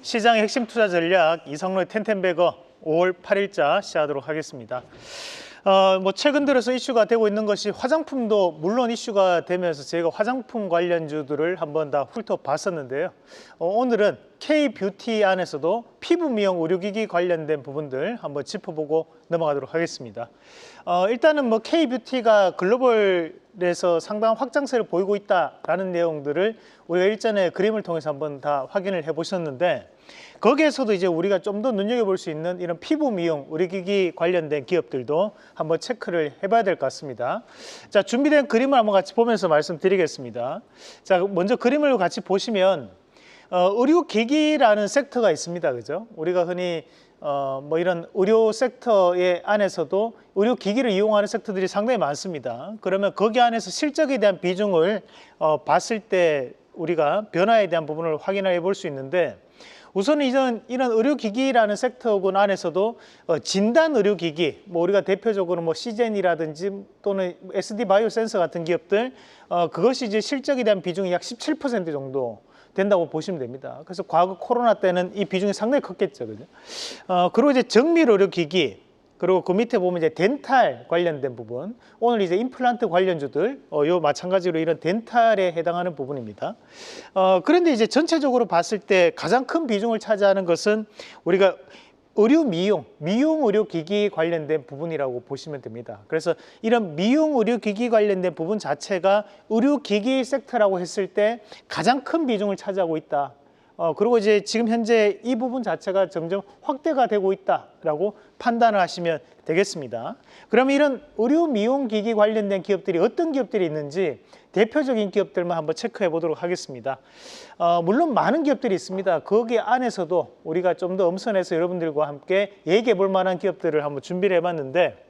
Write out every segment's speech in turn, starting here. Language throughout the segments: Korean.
시장의 핵심 투자 전략 이성로의 텐텐베거 5월 8일자 시작하도록 하겠습니다. 최근 들어서 이슈가 되고 있는 것이 화장품도 물론 이슈가 되면서 저희가 화장품 관련주들을 한번 다 훑어봤었는데요. 오늘은 K-뷰티 안에서도 피부 미용 의료기기 관련된 부분들 한번 짚어보고 넘어가도록 하겠습니다. 일단은 K-뷰티가 글로벌에서 상당한 확장세를 보이고 있다라는 내용들을 우리가 일전에 그림을 통해서 한번 다 확인을 해보셨는데, 거기에서도 이제 우리가 좀 더 눈여겨볼 수 있는 이런 피부 미용 의료기기 관련된 기업들도 한번 체크를 해봐야 될 것 같습니다. 자, 준비된 그림을 한번 같이 보면서 말씀드리겠습니다. 자, 먼저 그림을 같이 보시면 의료기기라는 섹터가 있습니다. 그죠? 우리가 흔히 이런 의료 섹터의 안에서도 의료기기를 이용하는 섹터들이 상당히 많습니다. 그러면 거기 안에서 실적에 대한 비중을 봤을 때 우리가 변화에 대한 부분을 확인해 볼 수 있는데, 우선 이런 의료기기라는 섹터군 안에서도 진단 의료기기, 우리가 대표적으로 시젠이라든지 또는 SD 바이오센서 같은 기업들, 그것이 이제 실적에 대한 비중이 약 17% 정도 된다고 보시면 됩니다. 그래서 과거 코로나 때는 이 비중이 상당히 컸겠죠, 그죠? 그리고 이제 정밀 의료기기, 그리고 그 밑에 보면 이제 덴탈 관련된 부분, 오늘 이제 임플란트 관련주들, 요 마찬가지로 이런 덴탈에 해당하는 부분입니다. 그런데 이제 전체적으로 봤을 때 가장 큰 비중을 차지하는 것은 우리가 의료 미용 의료기기 관련된 부분이라고 보시면 됩니다. 그래서 이런 미용 의료기기 관련된 부분 자체가 의료기기 섹터라고 했을 때 가장 큰 비중을 차지하고 있다. 그리고 이제 지금 현재 이 부분 자체가 점점 확대가 되고 있다라고 판단을 하시면 되겠습니다. 그러면 이런 의료 미용 기기 관련된 기업들이 어떤 기업들이 있는지 대표적인 기업들만 한번 체크해 보도록 하겠습니다. 물론 많은 기업들이 있습니다. 거기 안에서도 우리가 좀 더 엄선해서 여러분들과 함께 얘기해 볼 만한 기업들을 한번 준비를 해봤는데,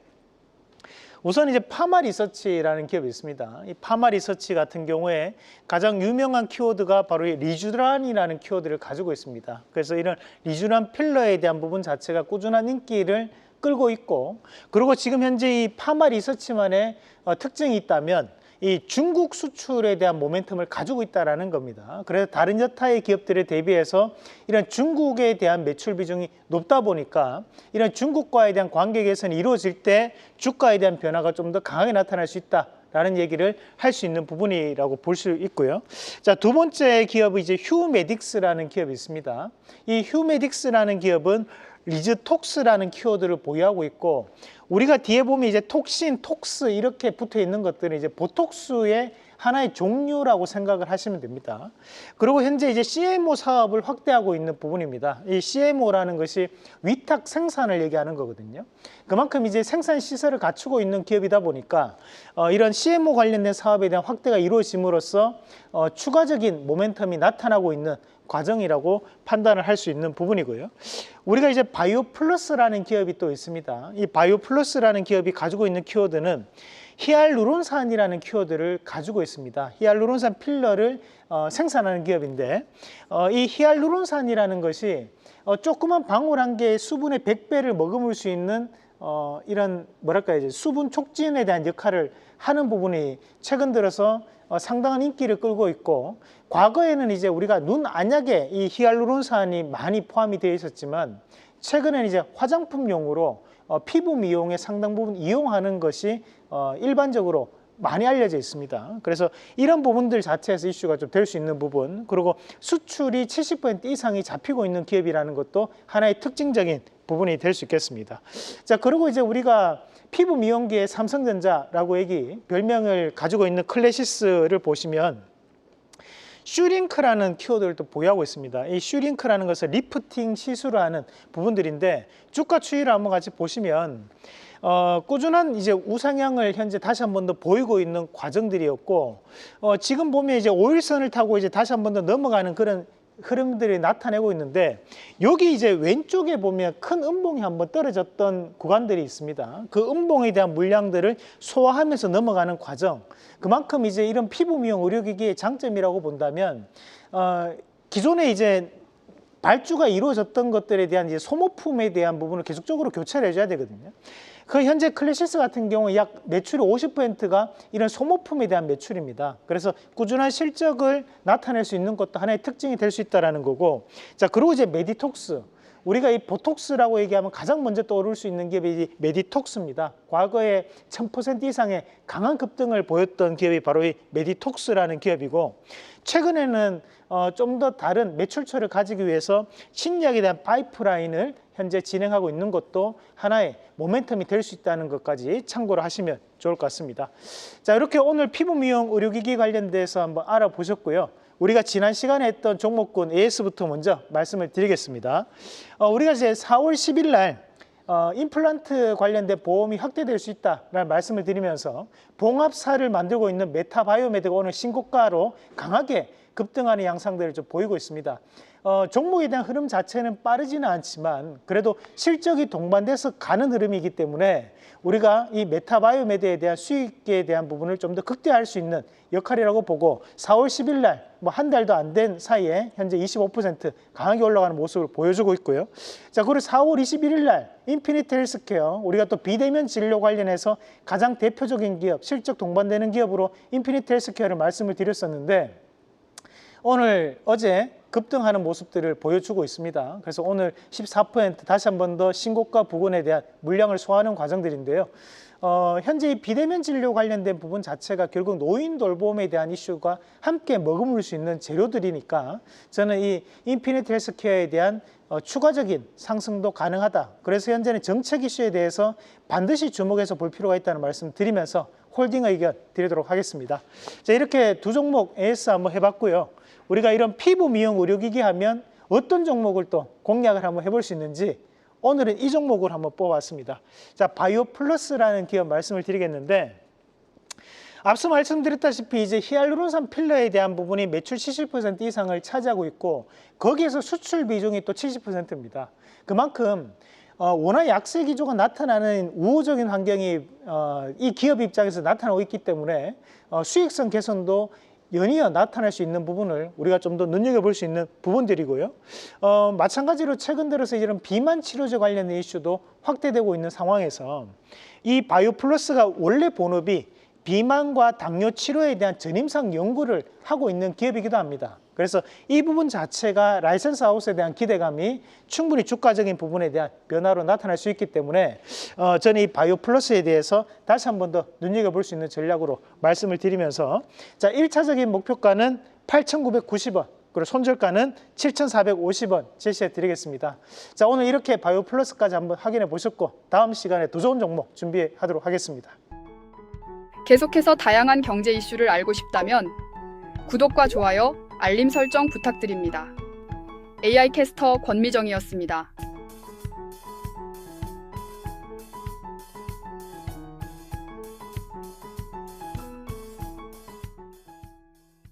우선 이제 파마리서치라는 기업이 있습니다. 이 파마리서치 같은 경우에 가장 유명한 키워드가 바로 이 리쥬란이라는 키워드를 가지고 있습니다. 그래서 이런 리쥬란 필러에 대한 부분 자체가 꾸준한 인기를 끌고 있고, 그리고 지금 현재 이 파마리서치만의 특징이 있다면 이 중국 수출에 대한 모멘텀을 가지고 있다는 겁니다. 그래서 다른 여타의 기업들에 대비해서 이런 중국에 대한 매출 비중이 높다 보니까 이런 중국과에 대한 관계 개선이 이루어질 때 주가에 대한 변화가 좀 더 강하게 나타날 수 있다라는 얘기를 할 수 있는 부분이라고 볼 수 있고요. 자, 두 번째 기업은 이제 휴메딕스라는 기업이 있습니다. 이 휴메딕스라는 기업은 리즈톡스라는 키워드를 보유하고 있고, 우리가 뒤에 보면 이제 톡신, 톡스 이렇게 붙어 있는 것들은 이제 보톡스의 하나의 종류라고 생각을 하시면 됩니다. 그리고 현재 이제 CMO 사업을 확대하고 있는 부분입니다. 이 CMO라는 것이 위탁 생산을 얘기하는 거거든요. 그만큼 이제 생산 시설을 갖추고 있는 기업이다 보니까 이런 CMO 관련된 사업에 대한 확대가 이루어짐으로써 추가적인 모멘텀이 나타나고 있는 과정이라고 판단을 할 수 있는 부분이고요. 우리가 이제 바이오플러스라는 기업이 또 있습니다. 이 바이오플러스라는 기업이 가지고 있는 키워드는 히알루론산이라는 키워드를 가지고 있습니다. 히알루론산 필러를 생산하는 기업인데, 이 히알루론산이라는 것이 조그만 방울 한 개의 수분의 100배를 머금을 수 있는 이런 이제 수분 촉진에 대한 역할을 하는 부분이 최근 들어서 상당한 인기를 끌고 있고, 과거에는 이제 우리가 눈 안약에 이 히알루론산이 많이 포함이 되어 있었지만, 최근에는 이제 화장품용으로 피부 미용에 상당 부분 이용하는 것이 일반적으로 많이 알려져 있습니다. 그래서 이런 부분들 자체에서 이슈가 좀 될 수 있는 부분, 그리고 수출이 70% 이상이 잡히고 있는 기업이라는 것도 하나의 특징적인 부분이 될 수 있겠습니다. 자, 그리고 이제 우리가 피부 미용기의 삼성전자라고 별명을 가지고 있는 클래시스를 보시면 슈링크라는 키워드를 또 보유하고 있습니다. 이 슈링크라는 것은 리프팅 시술을 하는 부분들인데, 주가 추이를 한번 같이 보시면 꾸준한 이제 우상향을 현재 다시 한 번 더 보이고 있는 과정들이었고, 지금 보면 이제 5일선을 타고 이제 다시 한 번 더 넘어가는 그런 흐름들이 나타내고 있는데, 여기 이제 왼쪽에 보면 큰 음봉이 한번 떨어졌던 구간들이 있습니다. 그 음봉에 대한 물량들을 소화하면서 넘어가는 과정, 그만큼 이제 이런 피부 미용 의료기기의 장점이라고 본다면, 기존에 이제 발주가 이루어졌던 것들에 대한 이제 소모품에 대한 부분을 계속적으로 교체를 해줘야 되거든요. 그 현재 클래시스 같은 경우 약 매출의 50%가 이런 소모품에 대한 매출입니다. 그래서 꾸준한 실적을 나타낼 수 있는 것도 하나의 특징이 될 수 있다는 거고, 자, 그리고 이제 메디톡스. 우리가 이 보톡스라고 얘기하면 가장 먼저 떠오를 수 있는 기업이 메디톡스입니다. 과거에 1000% 이상의 강한 급등을 보였던 기업이 바로 이 메디톡스라는 기업이고, 최근에는 좀 더 다른 매출처를 가지기 위해서 신약에 대한 파이프라인을 현재 진행하고 있는 것도 하나의 모멘텀이 될 수 있다는 것까지 참고를 하시면 좋을 것 같습니다. 자, 이렇게 오늘 피부 미용 의료기기 관련돼서 한번 알아보셨고요. 우리가 지난 시간에 했던 종목군 AS부터 먼저 말씀을 드리겠습니다. 우리가 이제 4월 10일 날 임플란트 관련된 보험이 확대될 수 있다라는 말씀을 드리면서 봉합사를 만들고 있는 메타바이오메드가 오늘 신고가로 강하게 급등하는 양상들을 좀 보이고 있습니다. 종목에 대한 흐름 자체는 빠르지는 않지만 그래도 실적이 동반돼서 가는 흐름이기 때문에 우리가 이 메타바이오메드에 대한 수익에 대한 부분을 좀 더 극대화할 수 있는 역할이라고 보고 4월 10일 날 뭐 한 달도 안 된 사이에 현재 25% 강하게 올라가는 모습을 보여주고 있고요. 자, 그리고 4월 21일 날 인피니트 헬스케어, 우리가 또 비대면 진료 관련해서 가장 대표적인 기업, 실적 동반되는 기업으로 인피니트 헬스케어를 말씀을 드렸었는데 어제 급등하는 모습들을 보여주고 있습니다. 그래서 오늘 14% 다시 한 번 더 신고가 부근에 대한 물량을 소화하는 과정들인데요. 현재 이 비대면 진료 관련된 부분 자체가 결국 노인 돌봄에 대한 이슈가 함께 머금을 수 있는 재료들이니까 저는 이 인피니트 헬스케어에 대한 추가적인 상승도 가능하다. 그래서 현재는 정책 이슈에 대해서 반드시 주목해서 볼 필요가 있다는 말씀 드리면서 홀딩 의견 드리도록 하겠습니다. 자, 이렇게 두 종목 AS 한번 해봤고요. 우리가 이런 피부 미용 의료기기 하면 어떤 종목을 또 공략을 한번 해볼 수 있는지 오늘은 이 종목을 한번 뽑아봤습니다. 자, 바이오플러스라는 기업 말씀을 드리겠는데, 앞서 말씀드렸다시피 이제 히알루론산 필러에 대한 부분이 매출 70% 이상을 차지하고 있고 거기에서 수출 비중이 또 70%입니다. 그만큼 워낙 약세 기조가 나타나는 우호적인 환경이 이 기업 입장에서 나타나고 있기 때문에 수익성 개선도 연이어 나타날 수 있는 부분을 우리가 좀 더 눈여겨볼 수 있는 부분들이고요. 마찬가지로 최근 들어서 이런 비만 치료제 관련된 이슈도 확대되고 있는 상황에서 이 바이오플러스가 원래 본업이 비만과 당뇨 치료에 대한 전임상 연구를 하고 있는 기업이기도 합니다. 그래서 이 부분 자체가 라이센스 아웃에 대한 기대감이 충분히 주가적인 부분에 대한 변화로 나타날 수 있기 때문에 저는 이 바이오플러스에 대해서 다시 한 번 더 눈여겨볼 수 있는 전략으로 말씀을 드리면서, 자, 1차적인 목표가는 8,990원, 그리고 손절가는 7,450원 제시해 드리겠습니다. 자, 오늘 이렇게 바이오플러스까지 한번 확인해 보셨고 다음 시간에 더 좋은 종목 준비하도록 하겠습니다. 계속해서 다양한 경제 이슈를 알고 싶다면 구독과 좋아요, 알림 설정 부탁드립니다. AI 캐스터 권미정이었습니다.